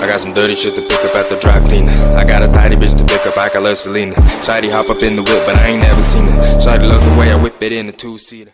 I got some dirty shit to pick up at the dry cleaner. I got a tidy bitch to pick up, I got love Selena. Shawty hop up in the whip, but I ain't never seen her. Shawty love the way I whip it in a two-seater.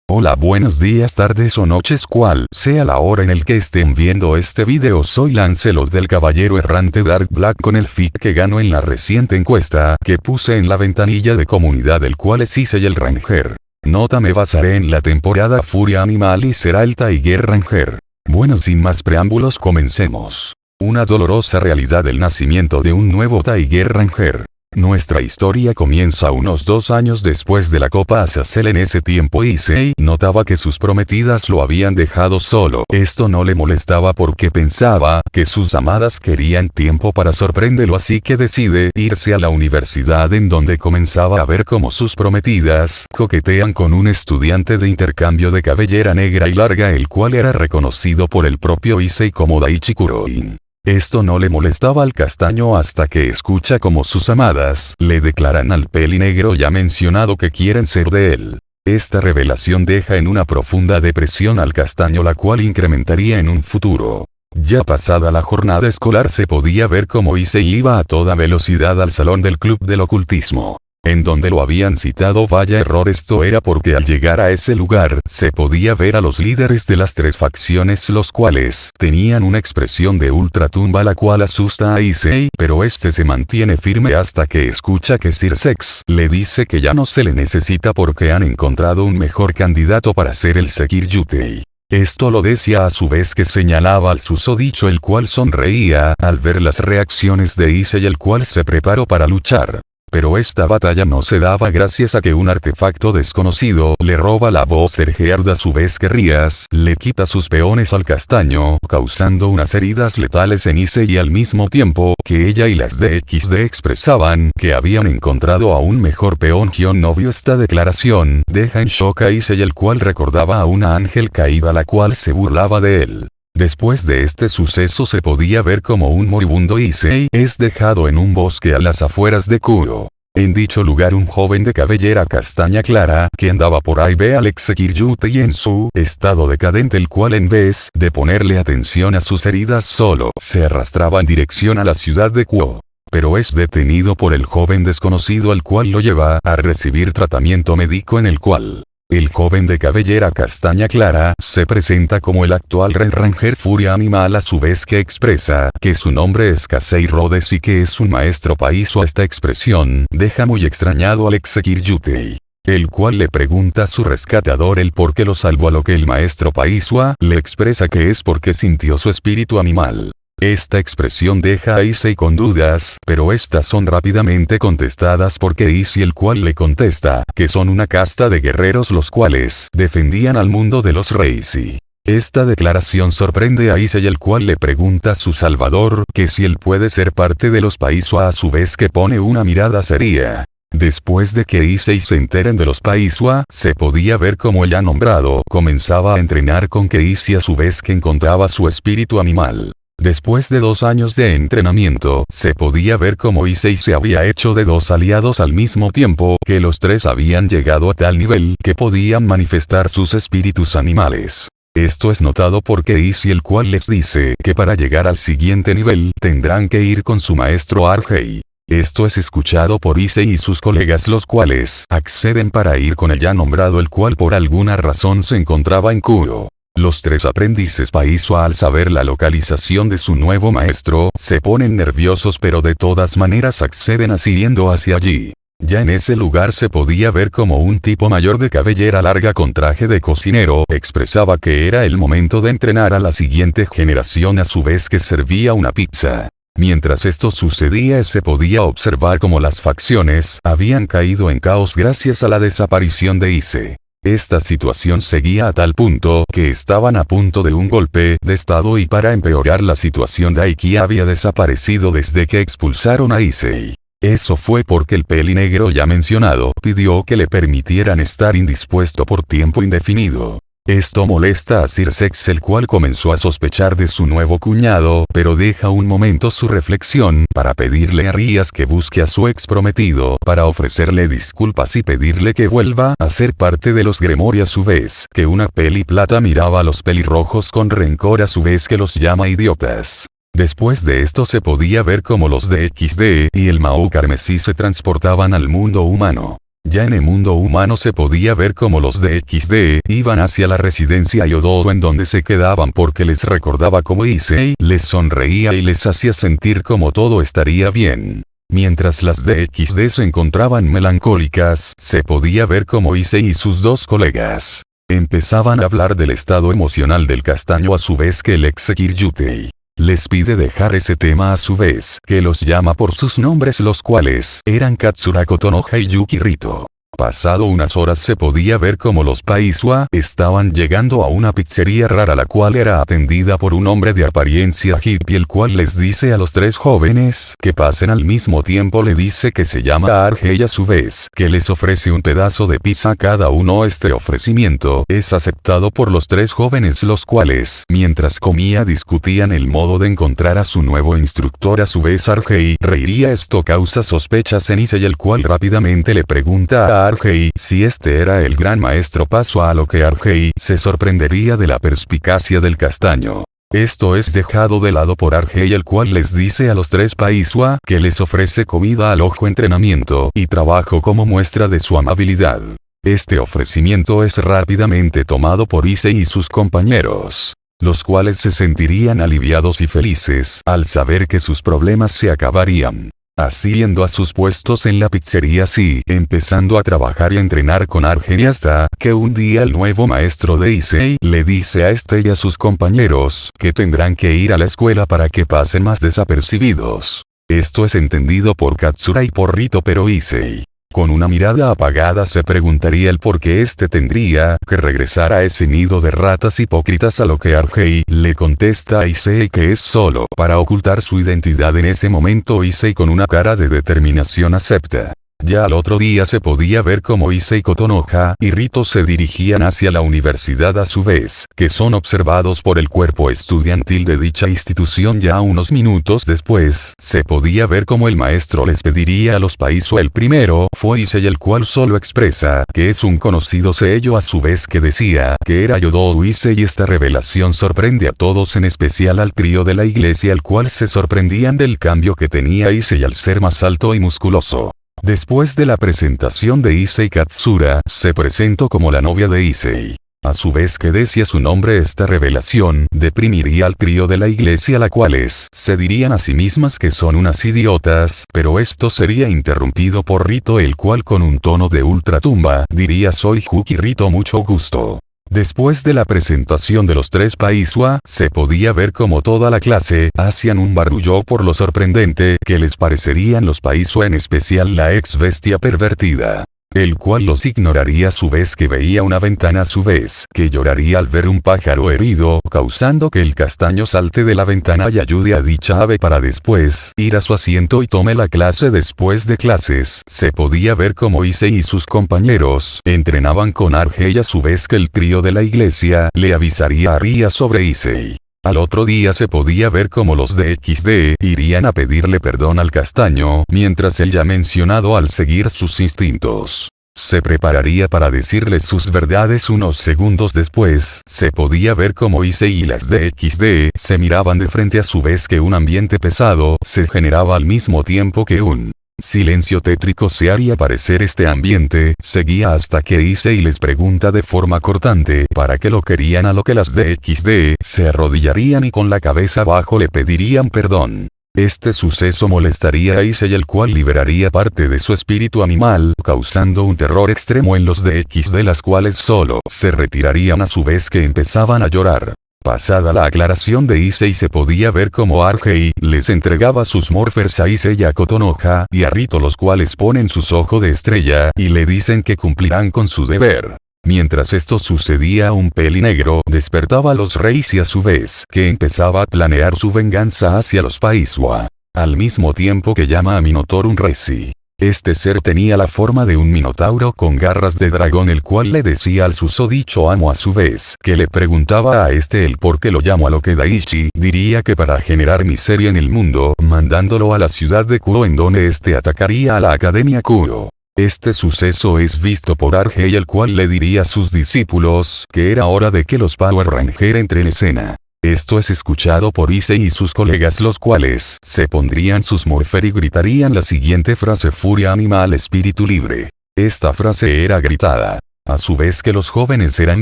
Hola, buenos días, tardes o noches, cual sea la hora en el que estén viendo este video. Soy Lancelot del Caballero Errante Dark Black con el feed que ganó en la reciente encuesta que puse en la ventanilla de comunidad, el cual es Issei el Ranger. Nota: me basaré en la temporada Furia Animal y será el Tiger Ranger. Bueno, sin más preámbulos, comencemos. Una dolorosa realidad: el nacimiento de un nuevo Tiger Ranger. Nuestra historia comienza unos 2 años después de la Copa Azazel. En ese tiempo Issei notaba que sus prometidas lo habían dejado solo. Esto no le molestaba porque pensaba que sus amadas querían tiempo para sorprenderlo, así que decide irse a la universidad, en donde comenzaba a ver cómo sus prometidas coquetean con un estudiante de intercambio de cabellera negra y larga, el cual era reconocido por el propio Issei como Daichi Kuroin. Esto no le molestaba al castaño hasta que escucha como sus amadas le declaran al pelinegro ya mencionado que quieren ser de él. Esta revelación deja en una profunda depresión al castaño, la cual incrementaría en un futuro. Ya pasada la jornada escolar se podía ver cómo Issei iba a toda velocidad al salón del club del ocultismo, en donde lo habían citado. Vaya error, esto era porque al llegar a ese lugar se podía ver a los líderes de las 3 facciones, los cuales tenían una expresión de ultratumba, la cual asusta a Issei, pero este se mantiene firme hasta que escucha que Sir Sex le dice que ya no se le necesita porque han encontrado un mejor candidato para ser el Sekir Yutei. Esto lo decía a su vez que señalaba al susodicho, el cual sonreía al ver las reacciones de Issei, el cual se preparó para luchar. Pero esta batalla no se daba gracias a que un artefacto desconocido le roba la voz. Ergeard, a su vez que Rías, le quita sus peones al castaño, causando unas heridas letales en Issei, y al mismo tiempo que ella y las DXD expresaban que habían encontrado a un mejor peón. Gion no vio esta declaración, deja en shock a Issei, el cual recordaba a una ángel caída la cual se burlaba de él. Después de este suceso se podía ver como un moribundo Issei es dejado en un bosque a las afueras de Kuro. En dicho lugar un joven de cabellera castaña clara que andaba por ahí ve al ex Sekir Yutei en su estado decadente, el cual en vez de ponerle atención a sus heridas solo se arrastraba en dirección a la ciudad de Kuo. Pero es detenido por el joven desconocido, al cual lo lleva a recibir tratamiento médico, en el cual el joven de cabellera castaña clara se presenta como el actual Red Ranger Furia Animal, a su vez que expresa que su nombre es Kasei Rhodes y que es un maestro Paizo. Esta expresión deja muy extrañado al ex Sekir Yutei, el cual le pregunta a su rescatador el por qué lo salvó, a lo que el maestro Paizo le expresa que es porque sintió su espíritu animal. Esta expresión deja a Issei con dudas, pero estas son rápidamente contestadas porque Issei, el cual le contesta que son una casta de guerreros los cuales defendían al mundo de los Reisi. Esta declaración sorprende a Issei, el cual le pregunta a su salvador que si él puede ser parte de los Paizo, a su vez que pone una mirada seria. Después de que Issei se enteren de los Paizo, se podía ver como el ya nombrado comenzaba a entrenar con que Issei, a su vez que encontraba su espíritu animal. Después de 2 años de entrenamiento, se podía ver cómo Issei se había hecho de 2 aliados al mismo tiempo, que los 3 habían llegado a tal nivel que podían manifestar sus espíritus animales. Esto es notado porque Issei, el cual les dice que para llegar al siguiente nivel tendrán que ir con su maestro Argei. Esto es escuchado por Issei y sus colegas, los cuales acceden para ir con el ya nombrado, el cual por alguna razón se encontraba en Kuro. Los 3 aprendices Paizo, al saber la localización de su nuevo maestro, se ponen nerviosos, pero de todas maneras acceden yendo hacia allí. Ya en ese lugar se podía ver como un tipo mayor de cabellera larga con traje de cocinero expresaba que era el momento de entrenar a la siguiente generación, a su vez que servía una pizza. Mientras esto sucedía se podía observar como las facciones habían caído en caos gracias a la desaparición de Issei. Esta situación seguía a tal punto que estaban a punto de un golpe de estado, y para empeorar la situación Daiki había desaparecido desde que expulsaron a Issei. Eso fue porque el pelinegro ya mencionado pidió que le permitieran estar indispuesto por tiempo indefinido. Esto molesta a Sir Sex, el cual comenzó a sospechar de su nuevo cuñado, pero deja un momento su reflexión para pedirle a Rías que busque a su ex prometido para ofrecerle disculpas y pedirle que vuelva a ser parte de los Gremori, a su vez que una peli plata miraba a los pelirrojos con rencor, a su vez que los llama idiotas. Después de esto se podía ver cómo los de XD y el Mao Carmesí se transportaban al mundo humano. Ya en el mundo humano se podía ver cómo los de XD iban hacia la residencia Yododo en donde se quedaban porque les recordaba cómo Issei les sonreía y les hacía sentir como todo estaría bien. Mientras las de XD se encontraban melancólicas, se podía ver cómo Issei y sus dos colegas empezaban a hablar del estado emocional del castaño a su vez que el ex Kiryutei les pide dejar ese tema a su vez, que los llama por sus nombres los cuales eran Katsura Kotonoha y Yuki Rito. Pasado unas horas se podía ver cómo los Paiswa estaban llegando a una pizzería rara la cual era atendida por un hombre de apariencia hippie el cual les dice a los tres jóvenes que pasen al mismo tiempo le dice que se llama Arge y a su vez que les ofrece un pedazo de pizza a cada uno. Este ofrecimiento es aceptado por los tres jóvenes los cuales mientras comía discutían el modo de encontrar a su nuevo instructor. A su vez Argei reiría. Esto causa sospechas en Issei el cual rápidamente le pregunta a Argei si este era el gran maestro paso a lo que Argei se sorprendería de la perspicacia del castaño. Esto es dejado de lado por Argei el cual les dice a los tres Paiswa que les ofrece comida al ojo, entrenamiento y trabajo como muestra de su amabilidad. Este ofrecimiento es rápidamente tomado por Issei y sus compañeros, los cuales se sentirían aliviados y felices al saber que sus problemas se acabarían. Así yendo a sus puestos en la pizzería empezando a trabajar y a entrenar con Argei hasta que un día el nuevo maestro de Issei le dice a este y a sus compañeros que tendrán que ir a la escuela para que pasen más desapercibidos. Esto es entendido por Katsura y por Rito pero Issei, con una mirada apagada se preguntaría el por qué este tendría que regresar a ese nido de ratas hipócritas, a lo que Argei le contesta a Issei que es solo para ocultar su identidad. En ese momento Issei con una cara de determinación acepta. Ya al otro día se podía ver cómo Issei, Kotonoha y Rito se dirigían hacia la universidad a su vez, que son observados por el cuerpo estudiantil de dicha institución. Ya unos minutos después, se podía ver cómo el maestro les pediría a los Paiswa. El primero fue Issei el cual solo expresa que es un conocido sello a su vez que decía que era Yododo Issei y esta revelación sorprende a todos, en especial al trío de la iglesia el cual se sorprendían del cambio que tenía Issei al ser más alto y musculoso. Después de la presentación de Issei, Katsura se presentó como la novia de Issei. A su vez que decía su nombre, esta revelación deprimiría al trío de la iglesia, la cuales se dirían a sí mismas que son unas idiotas, pero esto sería interrumpido por Rito el cual con un tono de ultratumba diría soy Yuki Rito, mucho gusto. Después de la presentación de los tres Paiswa, se podía ver como toda la clase hacían un barullo por lo sorprendente que les parecerían los Paiswa, en especial la ex bestia pervertida, el cual los ignoraría a su vez que veía una ventana, a su vez que lloraría al ver un pájaro herido, causando que el castaño salte de la ventana y ayude a dicha ave para después ir a su asiento y tome la clase. Después de clases, se podía ver como Issei y sus compañeros entrenaban con Argei y a su vez que el trío de la iglesia le avisaría a Ria sobre Issei. Al otro día se podía ver cómo los de XD irían a pedirle perdón al castaño, mientras el ya mencionado al seguir sus instintos se prepararía para decirles sus verdades. Unos segundos después, se podía ver cómo Issei y las de XD se miraban de frente, a su vez que un ambiente pesado se generaba al mismo tiempo que un silencio tétrico se haría parecer. Este ambiente seguía hasta que Issei les pregunta de forma cortante para qué lo querían, a lo que las de XD se arrodillarían y con la cabeza abajo le pedirían perdón. Este suceso molestaría a Issei el cual liberaría parte de su espíritu animal, causando un terror extremo en los de XD, las cuales solo se retirarían a su vez que empezaban a llorar. Pasada la aclaración de Issei, se podía ver como Argei les entregaba sus morphers a Issei y a Kotonoha y a Rito, los cuales ponen sus ojos de estrella y le dicen que cumplirán con su deber. Mientras esto sucedía, un peli negro despertaba a los reyes y a su vez que empezaba a planear su venganza hacia los Paiswa, al mismo tiempo que llama a Minotaur un Resi. Este ser tenía la forma de un minotauro con garras de dragón, el cual le decía al susodicho amo a su vez que le preguntaba a este el por qué lo llamó, a lo que Daichi diría que para generar miseria en el mundo, mandándolo a la ciudad de Kuro en donde este atacaría a la Academia Kuro. Este suceso es visto por Argei, el cual le diría a sus discípulos que era hora de que los Power Rangers entren en escena. Esto es escuchado por Issei y sus colegas, los cuales se pondrían sus morfer y gritarían la siguiente frase: furia animal, espíritu libre. Esta frase era gritada. A su vez que los jóvenes eran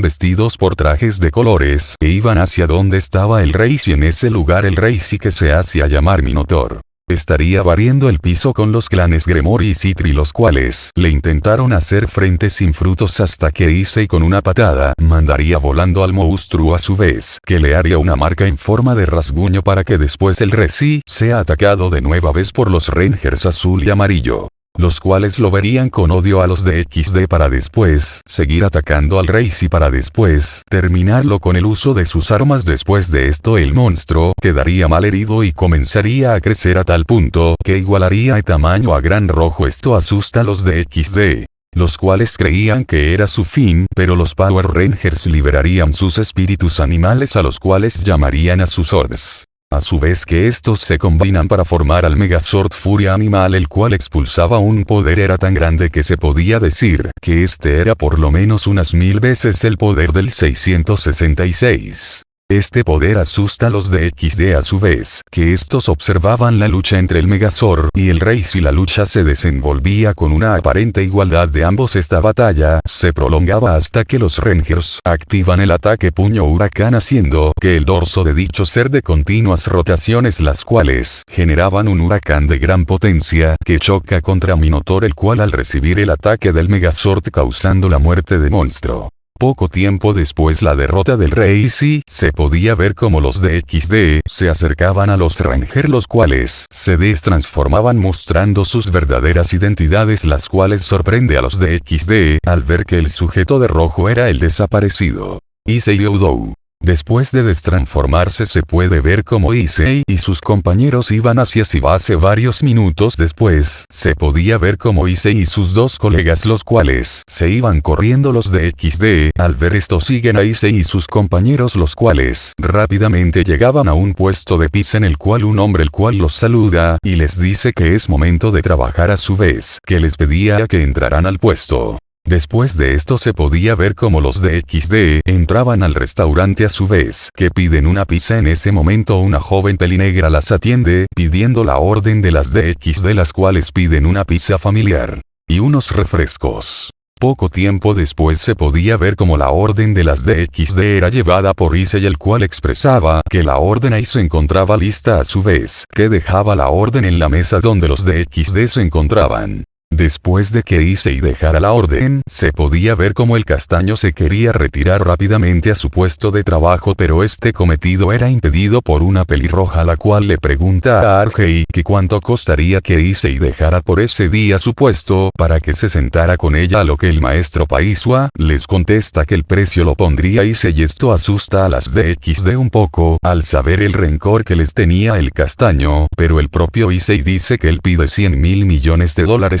vestidos por trajes de colores e iban hacia donde estaba el rey, y en ese lugar el rey sí que se hacía llamar Minotaur. Estaría barriendo el piso con los clanes Gremory y Citri, los cuales le intentaron hacer frente sin frutos hasta que Issei con una patada mandaría volando al monstruo a su vez, que le haría una marca en forma de rasguño para que después el Resi sea atacado de nueva vez por los Rangers azul y amarillo, los cuales lo verían con odio a los de XD para después seguir atacando al rey y para después terminarlo con el uso de sus armas. Después de esto el monstruo quedaría mal herido y comenzaría a crecer a tal punto que igualaría de tamaño a Gran Rojo. Esto asusta a los de XD, los cuales creían que era su fin, pero los Power Rangers liberarían sus espíritus animales, a los cuales llamarían a sus Zords. A su vez que estos se combinan para formar al Megazord Furia Animal, el cual expulsaba un poder era tan grande que se podía decir que este era por lo menos unas 1000 veces el poder del 666. Este poder asusta a los de XD a su vez que estos observaban la lucha entre el Megazord y el Rey. Si la lucha se desenvolvía con una aparente igualdad de ambos, esta batalla se prolongaba hasta que los Rangers activan el ataque puño huracán, haciendo que el dorso de dicho ser de continuas rotaciones, las cuales generaban un huracán de gran potencia que choca contra Minotaur, el cual al recibir el ataque del Megazord causando la muerte de monstruo. Poco tiempo después la derrota del rey, sí se podía ver como los de XD se acercaban a los Ranger, los cuales se destransformaban mostrando sus verdaderas identidades, las cuales sorprende a los de XD al ver que el sujeto de rojo era el desaparecido Issei Oudou. Después de destransformarse se puede ver como Issei y sus compañeros iban hacia su base. Varios minutos después se podía ver como Issei y sus dos colegas, los cuales se iban corriendo. Los de XD al ver esto siguen a Issei y sus compañeros, los cuales rápidamente llegaban a un puesto de pizza en el cual un hombre el cual los saluda y les dice que es momento de trabajar, a su vez que les pedía que entraran al puesto. Después de esto se podía ver como los de XD entraban al restaurante, a su vez que piden una pizza. En ese momento una joven pelinegra las atiende pidiendo la orden de las de XD, las cuales piden una pizza familiar y unos refrescos. Poco tiempo después se podía ver como la orden de las de XD era llevada por Issei, el cual expresaba que la orden ahí se encontraba lista, a su vez que dejaba la orden en la mesa donde los de XD se encontraban. Después de que Issei dejara la orden, se podía ver como el castaño se quería retirar rápidamente a su puesto de trabajo, pero este cometido era impedido por una pelirroja, la cual le pregunta a Argei que cuánto costaría que Issei dejara por ese día su puesto para que se sentara con ella, a lo que el maestro Paisua les contesta que el precio lo pondría Issei, y esto asusta a las de XD un poco al saber el rencor que les tenía el castaño, pero el propio Issei dice que él pide $100.000 millones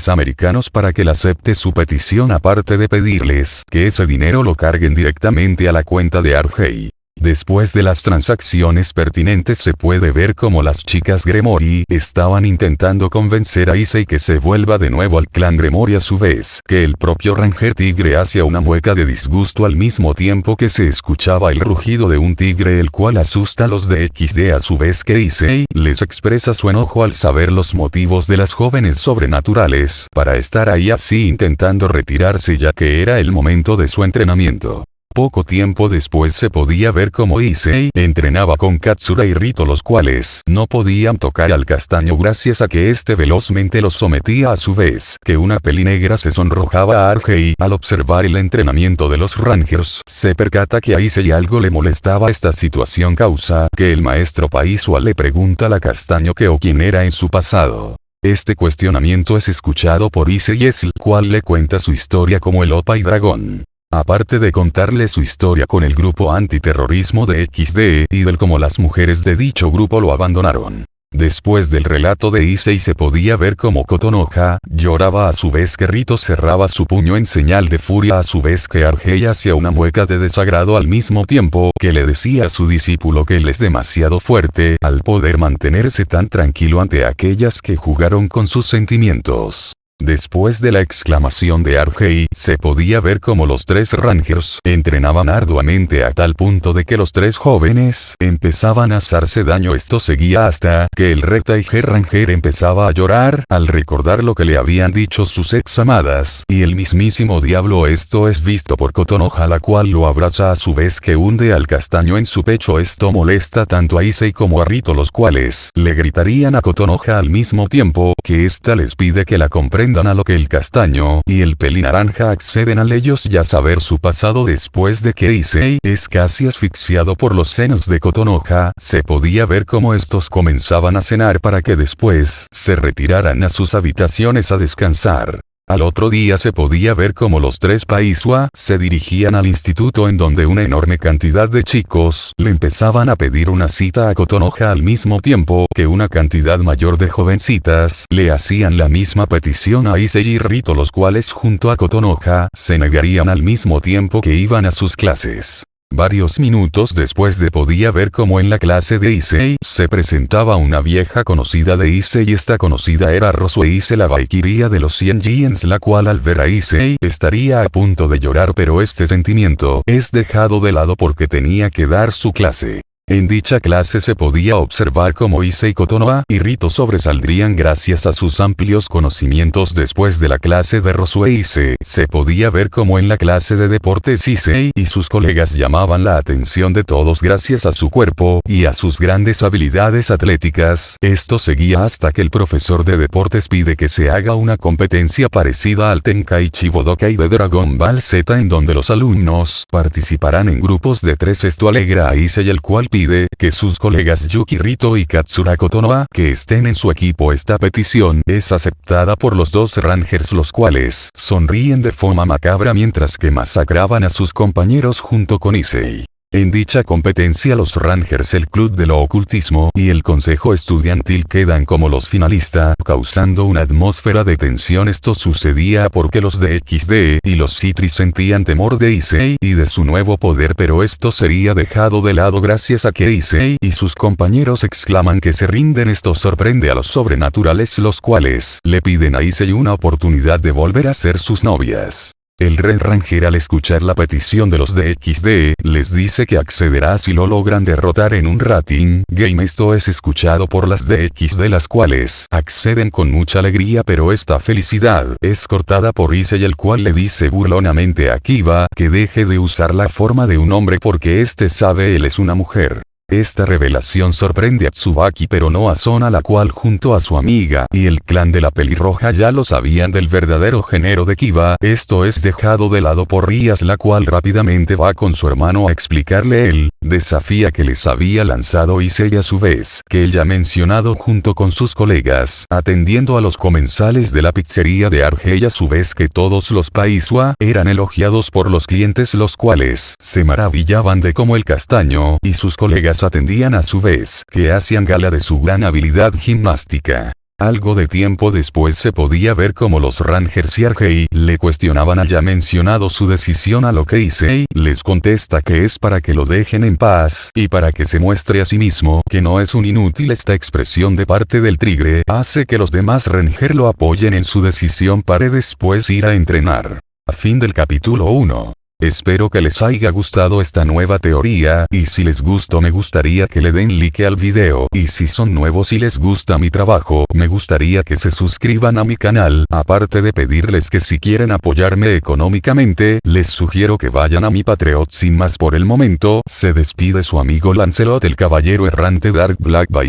americanos para que le acepte su petición, aparte de pedirles que ese dinero lo carguen directamente a la cuenta de Argei. Después de las transacciones pertinentes se puede ver como las chicas Gremory estaban intentando convencer a Issei que se vuelva de nuevo al clan Gremory, a su vez que el propio Ranger Tigre hacía una mueca de disgusto al mismo tiempo que se escuchaba el rugido de un tigre, el cual asusta a los de XD, a su vez que Issei les expresa su enojo al saber los motivos de las jóvenes sobrenaturales para estar ahí así intentando retirarse, ya que era el momento de su entrenamiento. Poco tiempo después se podía ver como Issei entrenaba con Katsura y Rito, los cuales no podían tocar al castaño gracias a que este velozmente los sometía, a su vez que una pelinegra se sonrojaba a Argei al observar el entrenamiento de los Rangers. Se percata que a Issei algo le molestaba. Esta situación causa que el maestro Paisua le pregunta a la castaño qué o quién era en su pasado. Este cuestionamiento es escuchado por Issei, el cual le cuenta su historia como el Opa y Dragón. Aparte de contarle su historia con el grupo antiterrorismo de XD y del cómo las mujeres de dicho grupo lo abandonaron. Después del relato de Issei se podía ver como Kotonoha lloraba, a su vez que Rito cerraba su puño en señal de furia, a su vez que Argei hacía una mueca de desagrado al mismo tiempo que le decía a su discípulo que él es demasiado fuerte al poder mantenerse tan tranquilo ante aquellas que jugaron con sus sentimientos. Después de la exclamación de RJ, se podía ver como los tres Rangers entrenaban arduamente a tal punto de que los tres jóvenes empezaban a hacerse daño. Esto seguía hasta que el Rectage Ranger empezaba a llorar al recordar lo que le habían dicho sus ex amadas, y el mismísimo diablo. Esto es visto por Kotonoha, la cual lo abraza a su vez que hunde al castaño en su pecho. Esto molesta tanto a Issei como a Rito, los cuales le gritarían a Kotonoha al mismo tiempo que ésta les pide que la comprendan, a lo que el castaño y el pelinaranja acceden al ellos ya saber su pasado. Después de que Issei es casi asfixiado por los senos de Kotonoha, se podía ver cómo estos comenzaban a cenar para que después se retiraran a sus habitaciones a descansar. Al otro día se podía ver cómo los tres Paisua se dirigían al instituto, en donde una enorme cantidad de chicos le empezaban a pedir una cita a Kotonoha al mismo tiempo que una cantidad mayor de jovencitas le hacían la misma petición a Issei y Rito, los cuales junto a Kotonoha se negarían al mismo tiempo que iban a sus clases. Varios minutos después de podía ver cómo en la clase de Issei se presentaba una vieja conocida de Issei, y esta conocida era Rosue Issei, la Valquiria de los 100 Giants, la cual al ver a Issei estaría a punto de llorar, pero este sentimiento es dejado de lado porque tenía que dar su clase. En dicha clase se podía observar cómo Issei, Kotonoha y Rito sobresaldrían gracias a sus amplios conocimientos. Después de la clase de Rosue Issei, se podía ver cómo en la clase de deportes Issei y sus colegas llamaban la atención de todos gracias a su cuerpo y a sus grandes habilidades atléticas. Esto seguía hasta que el profesor de deportes pide que se haga una competencia parecida al Tenkaichi Budokai de Dragon Ball Z, en donde los alumnos participarán en grupos de 3. Esto alegra a Issei, el cual pide que sus colegas Yuki, Rito y Katsura Kotonoha que estén en su equipo. Esta petición es aceptada por los dos Rangers, los cuales sonríen de forma macabra mientras que masacraban a sus compañeros junto con Issei. En dicha competencia los Rangers, el Club de lo Ocultismo y el Consejo Estudiantil quedan como los finalistas, causando una atmósfera de tensión. Esto sucedía porque los de XD y los Citri sentían temor de Issei y de su nuevo poder, pero esto sería dejado de lado gracias a que Issei y sus compañeros exclaman que se rinden. Esto sorprende a los sobrenaturales, los cuales le piden a Issei una oportunidad de volver a ser sus novias. El Red Ranger, al escuchar la petición de los de XD, les dice que accederá si lo logran derrotar en un rating game. Esto es escuchado por las de XD, las cuales acceden con mucha alegría, pero esta felicidad es cortada por Issei, el cual le dice burlonamente a Kiba que deje de usar la forma de un hombre porque este sabe él es una mujer. Esta revelación sorprende a Tsubaki pero no a Sona, la cual junto a su amiga y el clan de la pelirroja ya lo sabían del verdadero género de Kiba. Esto es dejado de lado por Rias, la cual rápidamente va con su hermano a explicarle el desafío que les había lanzado Issei, a su vez que ella mencionado junto con sus colegas, atendiendo a los comensales de la pizzería de RJ, a su vez que todos los Paisua eran elogiados por los clientes, los cuales se maravillaban de cómo el castaño y sus colegas atendían a su vez que hacían gala de su gran habilidad gimnástica. Algo de tiempo después se podía ver cómo los Rangers y RJ le cuestionaban al ya mencionado su decisión, a lo que Issei les contesta que es para que lo dejen en paz y para que se muestre a sí mismo que no es un inútil. Esta expresión de parte del tigre hace que los demás Ranger lo apoyen en su decisión para después ir a entrenar. A fin del capítulo 1. Espero que les haya gustado esta nueva teoría, y si les gustó me gustaría que le den like al video, y si son nuevos y les gusta mi trabajo, me gustaría que se suscriban a mi canal, aparte de pedirles que si quieren apoyarme económicamente, les sugiero que vayan a mi Patreon. Sin más por el momento, se despide su amigo Lancelot, el caballero errante Dark Black. Bye.